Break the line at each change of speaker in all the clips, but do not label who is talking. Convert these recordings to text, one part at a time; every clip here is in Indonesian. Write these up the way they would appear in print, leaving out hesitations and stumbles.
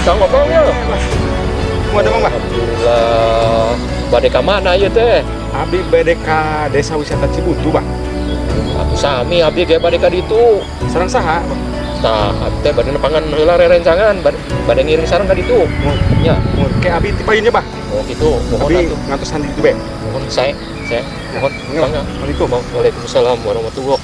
Sanggup ya.
Mau ada Bang?
Alhamdulillah. Bade ka mana ieu teh?
Abdi bade ka Desa Wisata Cibuntu, Bang.
Aku sami abdi ge bade ka ditu.
Sareng saha, Bang?
Tah, abdi teh bade nepangan heula rerencangan, bade ngiring sareng ka ditu. Nya,
Mun ke Abi tipain ya, Bang.
oh gitu. Mohon
Abi
atuh.
ngantos handi itu, Be.
Mohon saya mohon bangga. Waalaikumsalam warahmatullahi.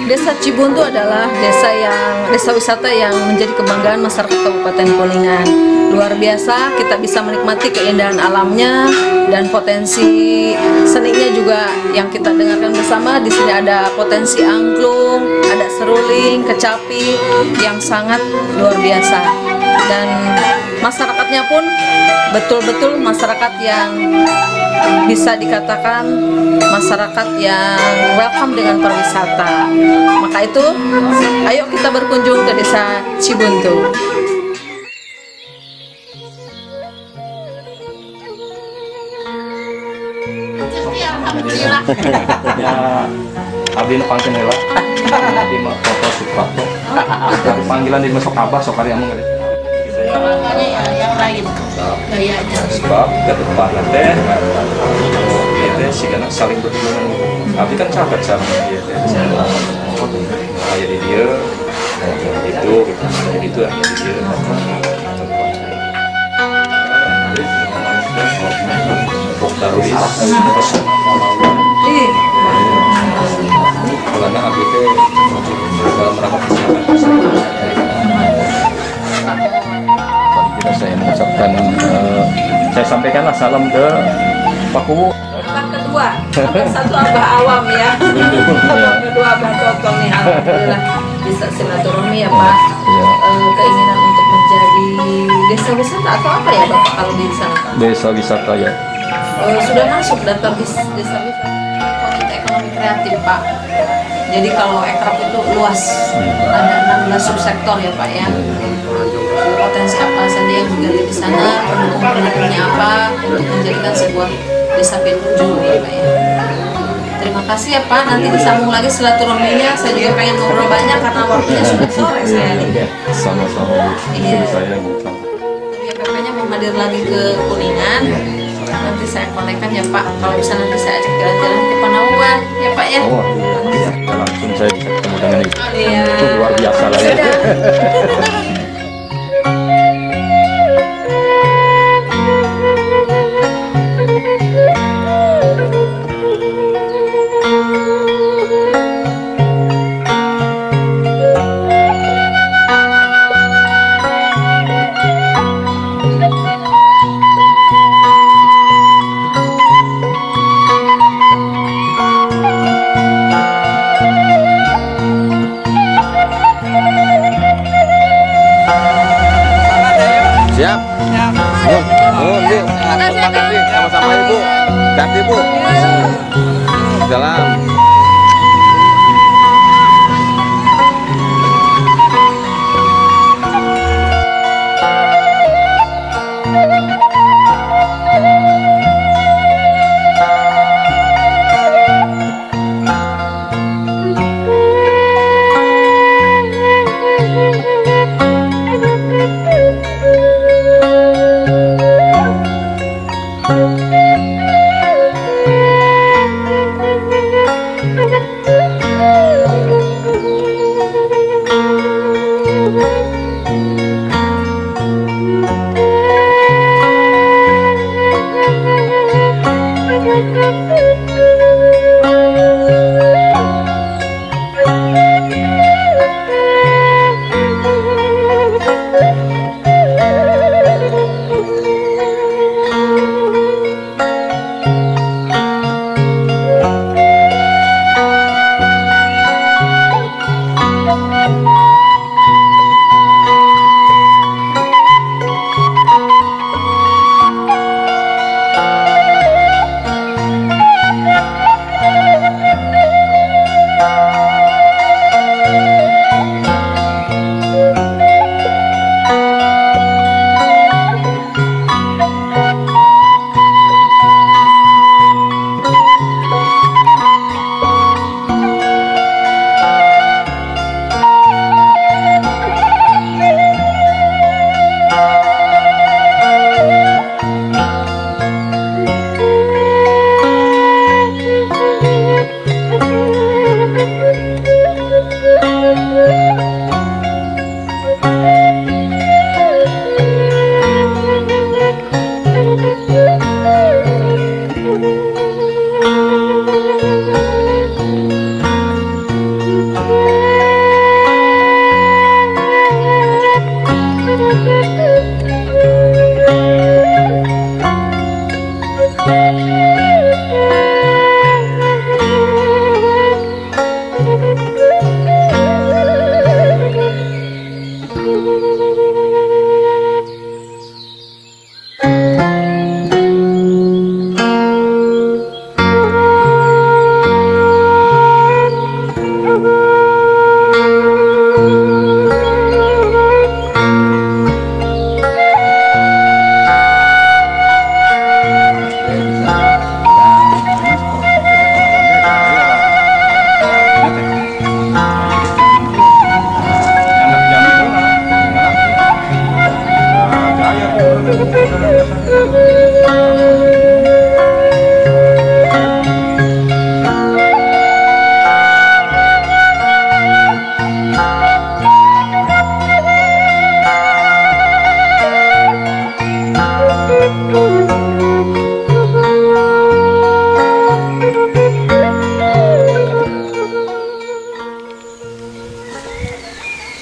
Desa Cibuntu adalah desa wisata yang menjadi kebanggaan masyarakat Kabupaten Kuningan. Luar biasa, kita bisa menikmati keindahan alamnya dan potensi seninya juga yang kita dengarkan bersama. Di sini ada potensi angklung, ada seruling, kecapi yang sangat luar biasa. Dan masyarakatnya pun betul-betul masyarakat yang bisa dikatakan masyarakat yang welcome dengan pariwisata. Maka itu, ayo kita berkunjung ke Desa Cibuntu.
Ya, abdi nu pangkeun heula. Abdi mah foto Suprapto. Dari panggilan di masuk abah sok ari amung gede.
Yang lain, gayanya.
Sebab ke depan teh teh sigana saling berhubungan. Abdi kan sahabat sama dia teh. Nah, jadi dia itu jadi itu jadi dia. Taruh karena abdi teh dalam rangka persiapan kita saya mengucapkan saya sampaikanlah salam ke Pak Kuwu.
Abah kedua, abah satu abah awam ya. Abah kedua abah Totong nih, alhamdulillah bisa silaturahmi ya Pak. Keinginan untuk menjadi desa wisata atau apa ya Bapak kalau di sana?
Desa wisata ya.
Sudah masuk daftar desa wisata komite ekonomi kreatif Pak. Jadi kalau ekraf itu luas, ada 16 subsektor ya Pak ya. Potensi apa saja yang digali di sana, pendukung-pendukungnya apa untuk menjadikan sebuah desa penunjuk ya Pak ya. Terima kasih ya Pak, nanti disambung lagi silaturahminya. Saya juga pengen ngobrol banyak karena waktunya sudah sore saya nih.
Sama-sama
Iya.
saya
BPP-nya mau hadir lagi ke Kuningan. Nanti saya konekkan ya Pak, kalau bisa nanti saya ajak jalan-jalan ke Panauan ya Pak ya.
Oh iya, langsung saya bisa ketemu dengan itu.
Iya.
Itu luar biasa lah ya.
Sudah.
Siap. Nuhun, Bu. Makasih, sama-sama Ibu. Hati Bu. Salam.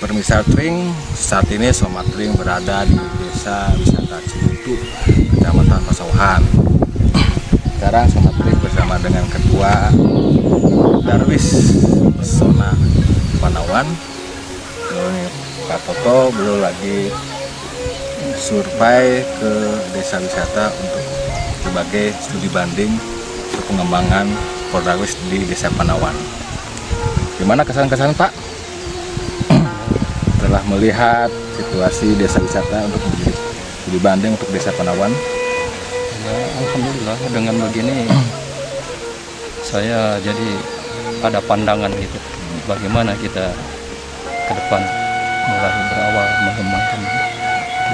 Pemirsa Tring, saat ini Somat Tring berada di Desa Wisata Cibuntu, Kecamatan Pasawahan. Sekarang Somat Tring bersama dengan Ketua Darwis Pesona Panawan, ini Pak Toto, beliau lagi survei ke desa wisata untuk sebagai studi banding untuk pengembangan Poldarwis di Desa Panawan. Gimana kesan-kesan Pak? Setelah melihat situasi desa wisata untuk menjadi studi banding untuk Desa Panawan.
Ya, alhamdulillah dengan begini saya jadi ada pandangan gitu bagaimana kita ke depan mulai berawal mengembangkan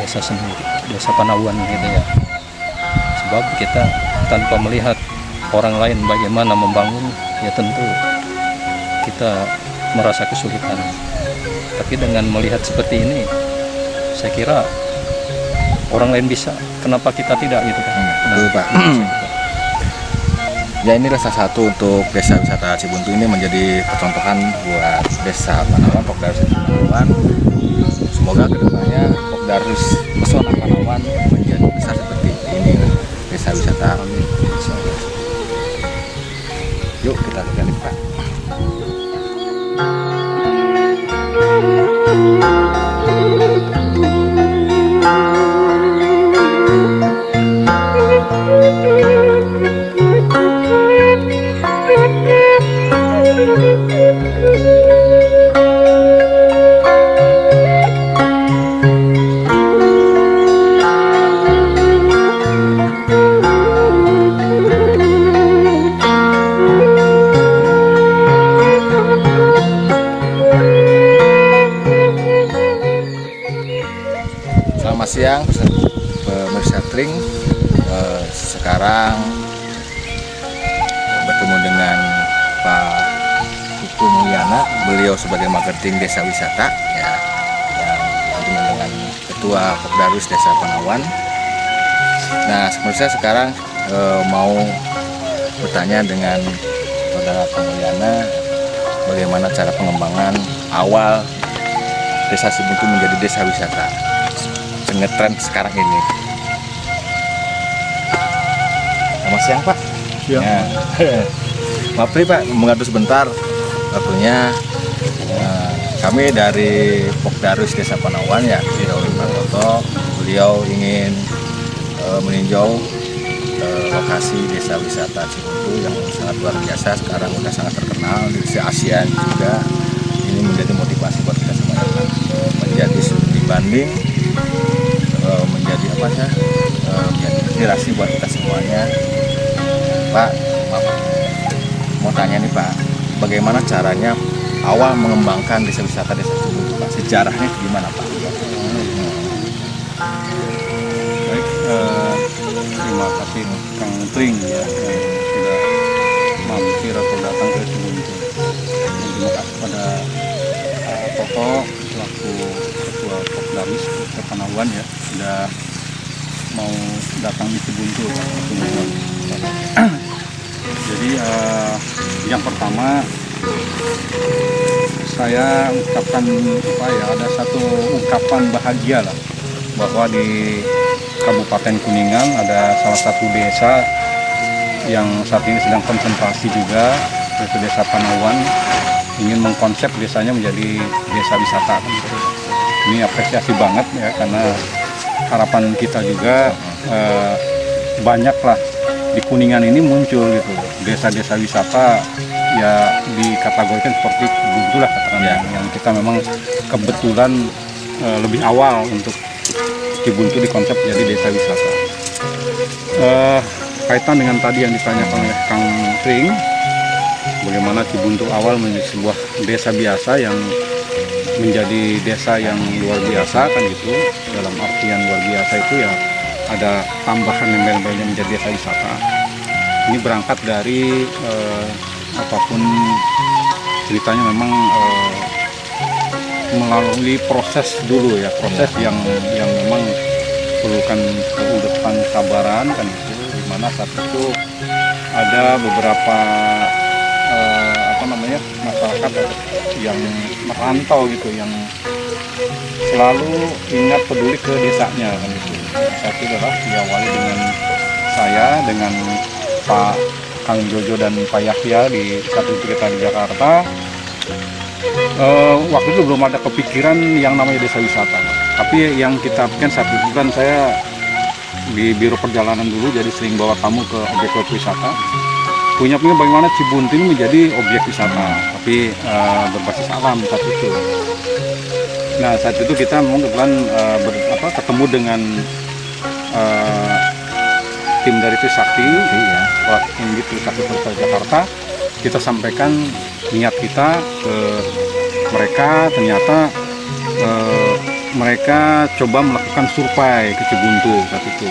desa sendiri, Desa Panawan gitu ya. Sebab kita tanpa melihat orang lain bagaimana membangun, ya tentu kita merasa kesulitan. Tapi dengan melihat seperti ini, saya kira orang lain bisa, kenapa kita tidak gitu kan?
Betul Pak. Ya, inilah salah satu untuk Desa Wisata Cibuntu ini menjadi percontohan buat Desa Panawan, Pokdarwis Panawan. Semoga kedepannya Pokdarwis Pesona Panawan menjadi besar seperti ini Desa Wisata. Yuk kita lihat Pak. Selamat siang pemirsa Tring. Sekarang bertemu dengan Pak Putu Mulyana, beliau sebagai marketing desa wisata ya, yang tentunya dengan Ketua Pokdarwis Desa Panawan. Nah, pemirsa sekarang mau bertanya dengan Saudara Pak Mulyana bagaimana cara pengembangan awal Desa Cibuntu menjadi desa wisata ngetren sekarang ini. Selamat siang Pak.
Siang.
Ya. Maaf nih Pak, mengadu sebentar waktunya. Kami dari Pokdarwis Desa Panawan ya, didahului Pak Toto. Beliau ingin meninjau lokasi desa wisata Cibuntu yang sangat luar biasa, sekarang udah sangat terkenal di Asia juga. Ini menjadi motivasi buat kita semua menjadi studi banding, menjadi apa ya, menjadi inspirasi buat kita semuanya. Pak, mau tanya nih Pak, bagaimana caranya awal mengembangkan desa wisata Desa Cibuntu Pak? Sejarahnya gimana Pak?
Baik, terima kasih Kang Tring ya yang sudah mampir atau datang ke Cibuntu. Terima kasih pada Toto selaku Ketua Pokdarwis Desa Panawan ya sudah mau datang di Cibuntu. Jadi yang pertama saya ucapkan apa ya, ada satu ungkapan bahagia lah bahwa di Kabupaten Kuningan ada salah satu desa yang saat ini sedang konsentrasi juga, yaitu Desa Panawan, ingin mengkonsep desanya menjadi desa wisata.
Ini apresiasi banget ya, karena harapan kita juga banyaklah di Kuningan ini muncul gitu desa-desa wisata ya, dikategorikan seperti Cibuntu lah katakan ya, yang kita memang kebetulan lebih awal untuk Cibuntu di konsep jadi desa wisata. Kaitan dengan tadi yang ditanyakan oleh Kang Pring, bagaimana Cibuntu awal menjadi sebuah desa biasa yang menjadi desa yang luar biasa kan gitu. Dalam artian luar biasa itu ya ada tambahan embel-embelnya menjadi desa wisata. Ini berangkat dari apapun ceritanya memang melalui proses dulu ya, proses yang memang perlukan keuletan kesabaran kan itu, dimana saat itu ada beberapa masyarakat yang merantau gitu, yang selalu ingat peduli ke desanya kan gitu. Satu adalah diawali dengan saya, dengan Pak Kang Jojo dan Pak Yahya di satu itu kita di Jakarta. Waktu itu belum ada kepikiran yang namanya desa wisata, tapi yang kita pikirkan saat itu kan saya di Biro Perjalanan dulu, jadi sering bawa tamu ke objek wisata. Punya bagaimana Cibuntu ini menjadi objek wisata, tapi berbasis alam saat itu. Nah saat itu kita memang kebetulan ketemu dengan tim dari Trisakti, tim di Trisakti Kota Jakarta. Kita sampaikan niat kita ke mereka, ternyata mereka coba melakukan survei ke Cibuntu saat itu.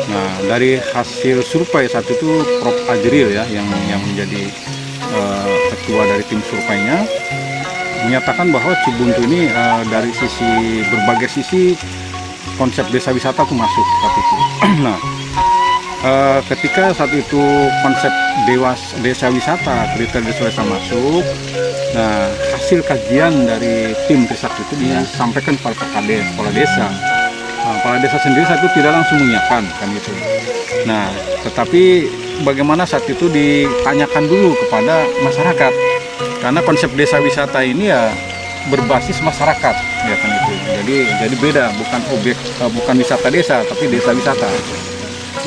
Nah dari hasil survei saat itu Prof. Ajril ya yang menjadi ketua dari tim surveinya menyatakan bahwa Cibuntu ini dari sisi berbagai sisi konsep desa wisata itu masuk saat itu. Nah ketika saat itu konsep desa wisata, kriteria desa wisata masuk, nah hasil kajian dari tim Trisakti itu disampaikan kepada kepala desa. Nah, kepala desa sendiri saat itu tidak langsung mengiyakan kan gitu. Nah tetapi bagaimana saat itu ditanyakan dulu kepada masyarakat, karena konsep desa wisata ini ya berbasis masyarakat ya kan itu. Jadi beda, bukan wisata desa tapi desa wisata.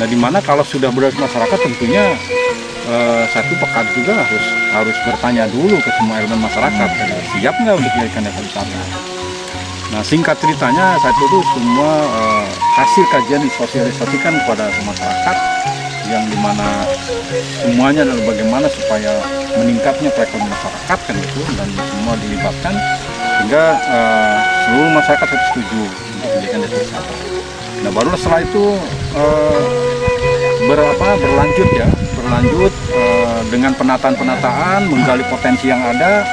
Nah dimana kalau sudah berbasis masyarakat tentunya satu pekan juga harus bertanya dulu ke semua elemen masyarakat, siap nggak untuk dijadikan desa wisata. Nah singkat ceritanya saat itu semua hasil kajian disosialisasikan kepada masyarakat, yang dimana semuanya adalah bagaimana supaya meningkatnya perekonomian masyarakat kan itu, dan semua dilibatkan sehingga seluruh masyarakat setuju untuk menjadikan desa wisata. Nah baru setelah itu berlanjut dengan penataan, menggali potensi yang ada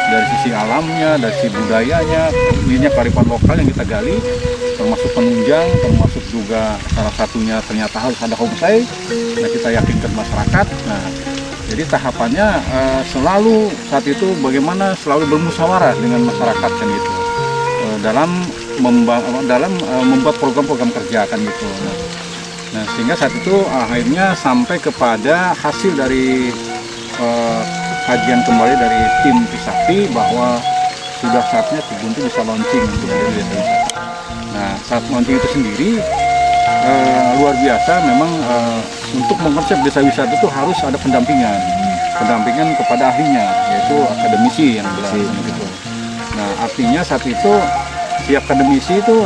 dari sisi alamnya, dari sisi budayanya, ini kearifan lokal yang kita gali, termasuk penunjang, termasuk juga salah satunya ternyata harus ada homestay. Nah kita yakinkan masyarakat. Nah jadi tahapannya selalu saat itu bagaimana selalu bermusyawarah dengan masyarakat kan gitu, dalam membuat program-program kerja kan gitu. Nah sehingga saat itu akhirnya sampai kepada hasil dari kajian kembali dari tim Trisakti bahwa sudah saatnya Cibuntu bisa launching untuk menjadi desa wisata. Nah saat launching itu sendiri luar biasa memang, untuk mengkonsep desa wisata itu harus ada pendampingan kepada ahlinya, yaitu akademisi yang jelas gitu. Nah artinya saat itu si akademisi itu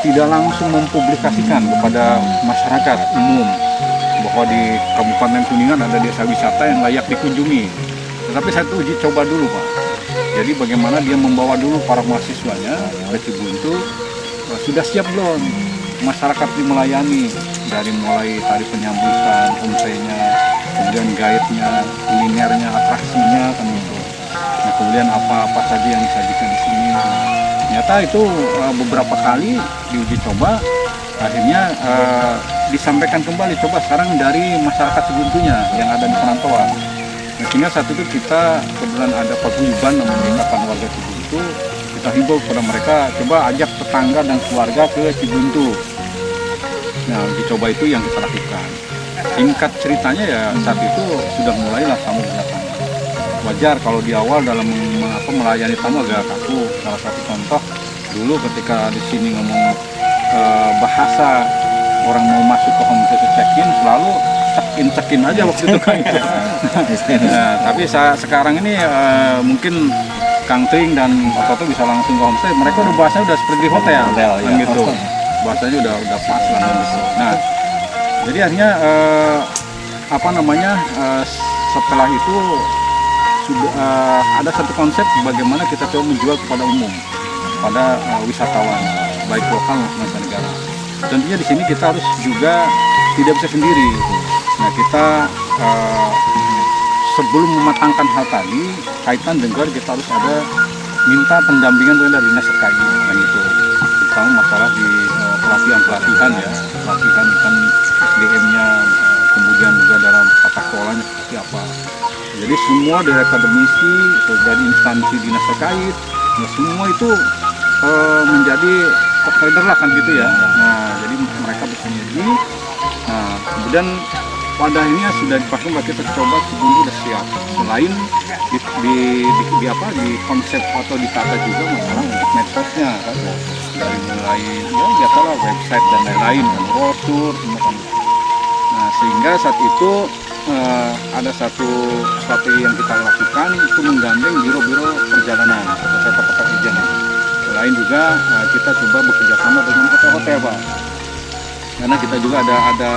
tidak langsung mempublikasikan kepada masyarakat umum bahwa di Kabupaten Kuningan ada desa wisata yang layak dikunjungi. Tetapi saya uji coba dulu Pak. Jadi bagaimana dia membawa dulu para mahasiswanya ke Cibuntu, sudah siap belum masyarakat dimelayani, dari mulai tadi penyambutan, homestay-nya, kemudian guide-nya, kulinernya, atraksinya kan itu. Nah kemudian apa-apa saja yang disajikan di sini. Ternyata itu beberapa kali diuji coba, akhirnya disampaikan kembali, coba sekarang dari masyarakat Cibuntunya yang ada di perantauan. Nah, sehingga saat itu kita kebetulan ada paguyuban namanya Ikatan Warga Cibuntu, kita himbau kepada mereka, coba ajak tetangga dan keluarga ke Cibuntu. Nah dicoba itu yang kita lakukan. Singkat ceritanya ya saat itu sudah mulailah tamu datang. Wajar kalau di awal dalam melayani tamu agak kaku. Salah satu contoh Dulu ketika di sini ngomong bahasa orang mau masuk ke homestay itu check-in, selalu check-in aja waktu itu kan. Nah, tapi sekarang ini mungkin Kang Ting dan Pak Toto bisa langsung ke homestay. Mereka udah bahasanya udah seperti hotel kan gitu. Bahasanya udah pas lah gitu. Nah, jadi akhirnya setelah itu sudah ada satu konsep bagaimana kita coba menjual kepada umum, pada wisatawan baik lokal maupun mancanegara. Tentunya di sini kita harus juga tidak bisa sendiri. Nah, kita sebelum mematangkan hal tadi kaitan dengan kita harus ada minta pendampingan dari dinas terkait dan itu terutama masalah di pelatihan ya, pelatihan kan SDM-nya, kemudian juga dalam tata kelolanya seperti apa. Jadi semua dari akademisi, dari instansi dinas terkait, nah semua itu menjadi trader lah kan gitu ya. Nah, jadi mereka bersinergi. Nah, kemudian pada akhirnya sudah dipastikan bahwa kita coba Cibuntu sudah siap. Selain di konsep atau ditata juga masalah untuk medsosnya kan. Dari mulai ya biasalah website dan lain-lain, brosur, semua kan. Nah, sehingga saat itu ada satu strategi yang kita lakukan itu menggandeng biro-biro perjalanan atau tempat izin. Selain juga kita coba bekerja sama dengan hotel-hotel, Pak. Karena kita juga ada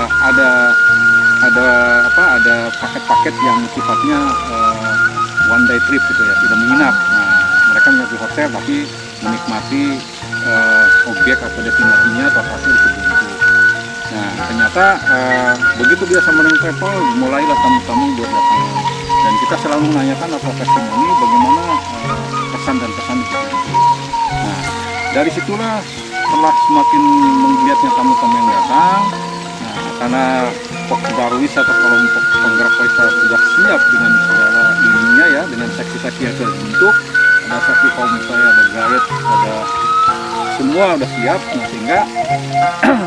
paket-paket yang sifatnya one day trip gitu ya, tidak menginap. Nah, mereka menginap di hotel tapi menikmati objek atau destinasinya atau hasil di Cibuntu. Nah, ternyata begitu biasa mengenai travel, mulailah tamu-tamu buat datang. Dan kita selalu menanyakan atau testimoni bagaimana pesan dan pesan di Cibuntu. Nah, dari situlah setelah semakin menggeliatnya tamu-tamu yang datang, nah, karena Darwis atau kelompok penggerak pariwisata sudah siap dengan segala ininya ya, dengan seksi-seksi yang sudah dibentuk, ada seksi homestay, ada guide, ada semua udah siap, nah, sehingga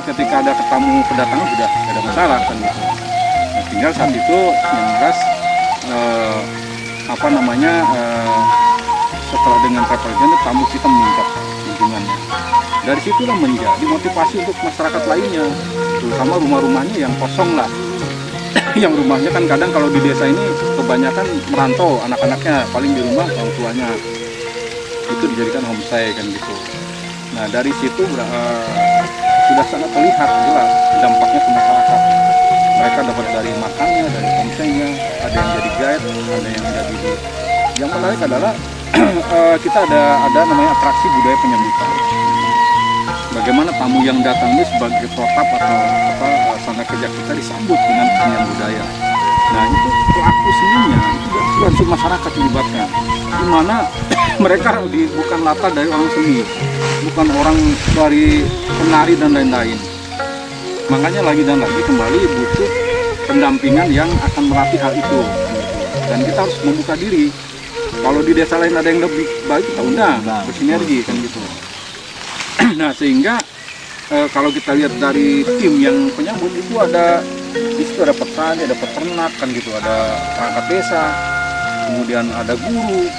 ketika ada tamu kedatangan sudah ada masalah kan gitu. Nah, tinggal saat itu yang jelas setelah dengan travel agent tamu kita meningkat kunjungannya. Dari situlah menjadi motivasi untuk masyarakat lainnya, terutama rumah-rumahnya yang kosong lah. Yang rumahnya kan kadang kalau di desa ini kebanyakan merantau, anak-anaknya paling di rumah orang tuanya. Itu dijadikan homestay kan gitu. Nah, dari situ sudah sangat terlihat jelas dampaknya ke masyarakat. Mereka dapat dari makannya, dari homestaynya, ada yang jadi guide, ada yang jadi. Yang menarik adalah kita ada namanya atraksi budaya penyambutan. Bagaimana tamu yang datang ini sebagai protap atau tanda kerja kita disambut dengan kesenian budaya. Nah, itu pelaku seninya itu dari unsur masyarakat dilibatkan, di mana mereka bukan latar dari orang seni, bukan orang dari penari dan lain-lain. Makanya lagi dan lagi kembali butuh pendampingan yang akan melatih hal itu. Dan kita harus membuka diri. Kalau di desa lain ada yang lebih baik, kita undang bersinergi kan gitu. Nah, sehingga kalau kita lihat dari tim yang penyambut itu di situ ada petani, ada peternak kan gitu, ada perangkat desa, kemudian ada guru,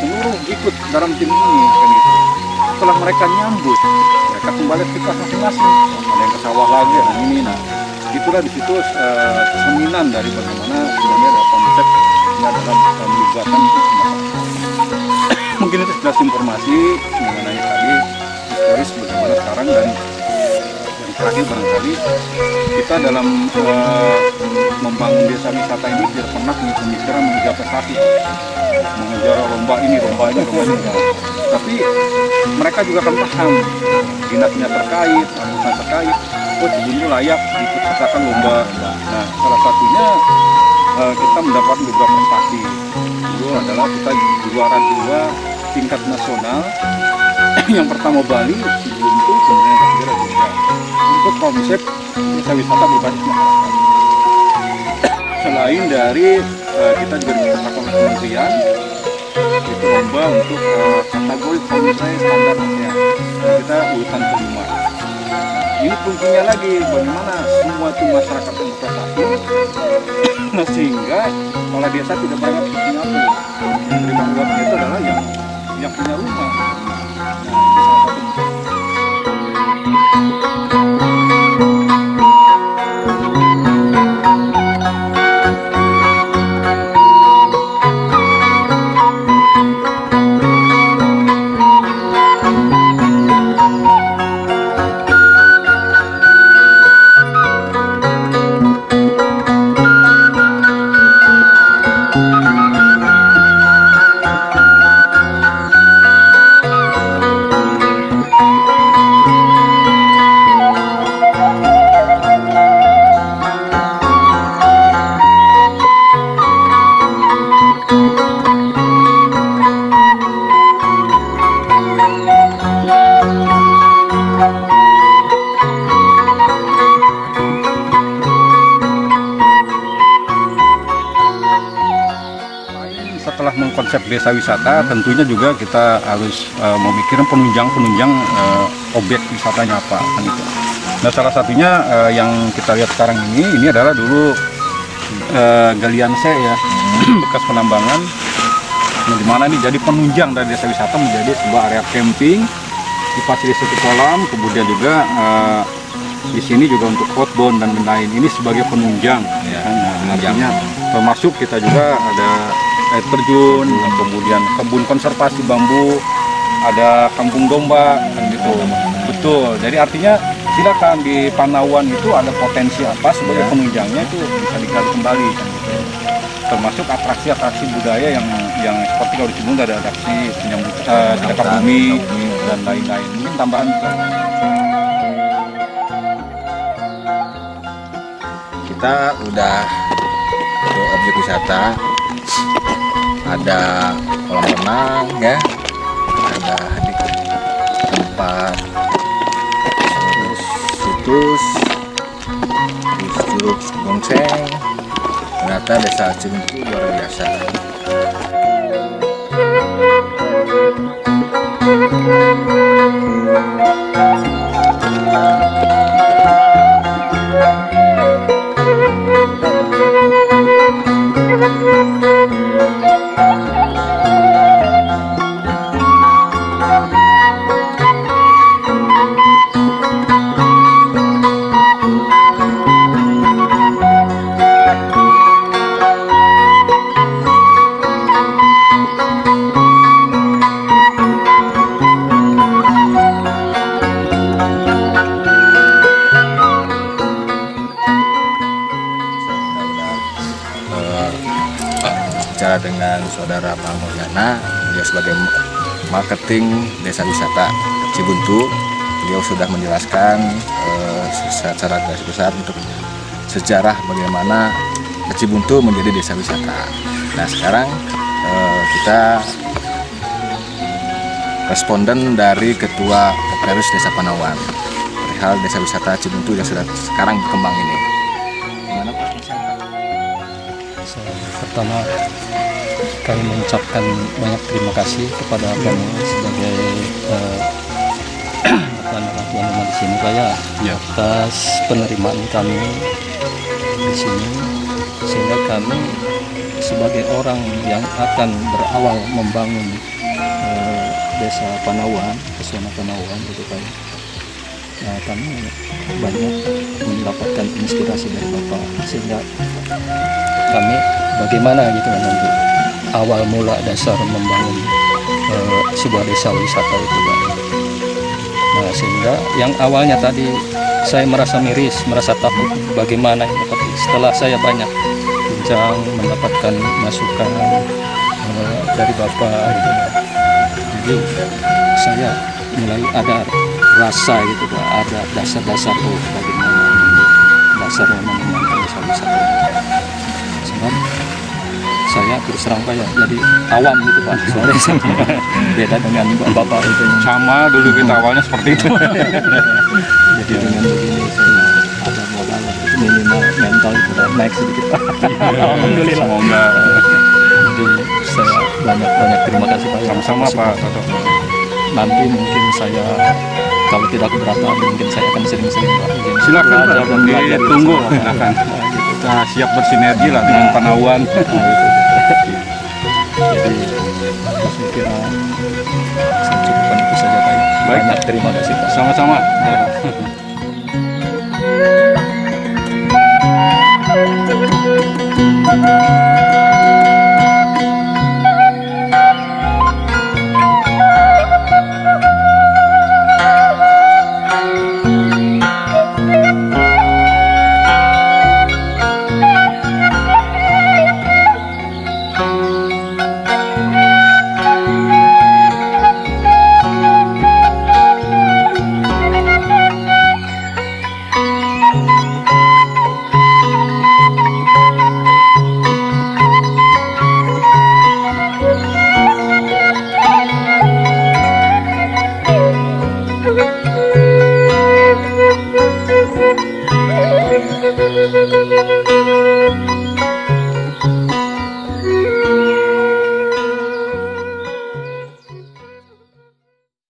seluruh ikut dalam tim ini kan gitu. Setelah mereka nyambut, mereka kembali ke masing-masing, ada yang ke sawah lagi, ada ini. Nah, itulah di situ cerminan dari bagaimana sebenarnya ada konsepnya dalam melibatkan masyarakat. Mungkin itu sekilas informasi mengenai tadi historis bagaimana sekarang, dan yang terakhir barangkali kita dalam membangun desa wisata ini tidak pernah punya pemikiran mengejar prestasi, mengejar lomba ini. Tapi mereka juga akan paham dinasnya terkait, anggota terkait, Cibuntu layak diikutsertakan lomba. Nah, salah satunya kita mendapat beberapa prestasi. Dulu adalah kita juara 2 tingkat nasional. Yang pertama Bali, Cibuntu, kemudian yang ketiga Jogja. Untuk konsep desa wisata berbasis masyarakat. Selain dari kita juga diperkenalkan oleh kementerian, itu lomba untuk kategori homestay standar ASEAN. Kita urutan kelima. Ini kuncinya lagi bagaimana semua itu masyarakat yang berprestasi. Nah, sehingga kepala desa tidak banyak punya apa. Yang terima uangnya itu adalah yang punya rumah. Setelah mengkonsep desa wisata, tentunya juga kita harus memikirkan penunjang objek wisatanya apa kan gitu. Nah, salah satunya yang kita lihat sekarang ini adalah dulu galian C ya, bekas penambangan. Nah, di mana ini jadi penunjang dari desa wisata menjadi sebuah area camping, difasilitasi kolam, kemudian juga di sini juga untuk outbound dan lain-lain. Ini sebagai penunjang, ya. Nah, artinya termasuk kita juga ada air terjun, kemudian kebun konservasi bambu, ada kampung domba, kan gitu. Betul. Jadi artinya silakan di Panauan itu ada potensi apa sebagai penunjangnya itu bisa digali kembali, kan gitu. Termasuk atraksi-atraksi budaya yang seperti kalau di Cibuntu ada atraksi penyambut sedekah bumi dan lain-lain. Ini tambahan juga.
Kita udah ke objek wisata, ada kolam renang ya, ada di tempat situs Curug Gongseng. Ternyata desa Cibuntu luar biasa. Bicara dengan saudara Pak Mulyana, beliau sebagai marketing desa wisata Cibuntu, beliau sudah menjelaskan secara garis besar untuk sejarah bagaimana Cibuntu menjadi desa wisata. Nah, sekarang kita responden dari Ketua Popdarus Desa Panauan perihal desa wisata Cibuntu yang sudah sekarang berkembang ini. Gimana Pak?
Pertama, kami mengucapkan banyak terima kasih kepada kami sebagai tuan rumah di sini, Pak ya, atas penerimaan kami di sini, sehingga kami sebagai orang yang akan berawal membangun desa Panauan, pesona Panauan gitu Pak. Nah, kami banyak mendapatkan inspirasi dari Bapak, sehingga kami bagaimana gitu kan untuk awal mula dasar membangun sebuah desa wisata itu Pak. Nah, sehingga yang awalnya tadi saya merasa miris, merasa takut bagaimana ini, tapi setelah saya banyak bincang, mendapatkan masukan dari Bapak gitu, jadi saya mulai ada rasa gitu Pak, ada dasar-dasar bagaimana dasar mengembangkan desa wisata. Sebab saya terus terang Pak ya, jadi awam gitu Pak, soalnya beda dengan Bapak itu.
Sama dulu kita awalnya seperti itu.
Jadi dengan begini saya ada modal itu minimal mental itu naik sedikit Pak. Alhamdulillah.
Semoga.
Jadi saya banyak terima kasih Pak.
Sama-sama Pak Toto.
Nanti mungkin saya kalau tidak keberatan mungkin saya akan sering-sering Pak.
Silakan Pak, ditunggu. Silakan. Kita siap bersinergi lah dengan Panauan.
Jadi saya kira saya cukupkan itu saja Pak. Banyak terima kasih Pak.
Sama-sama.
Thank you.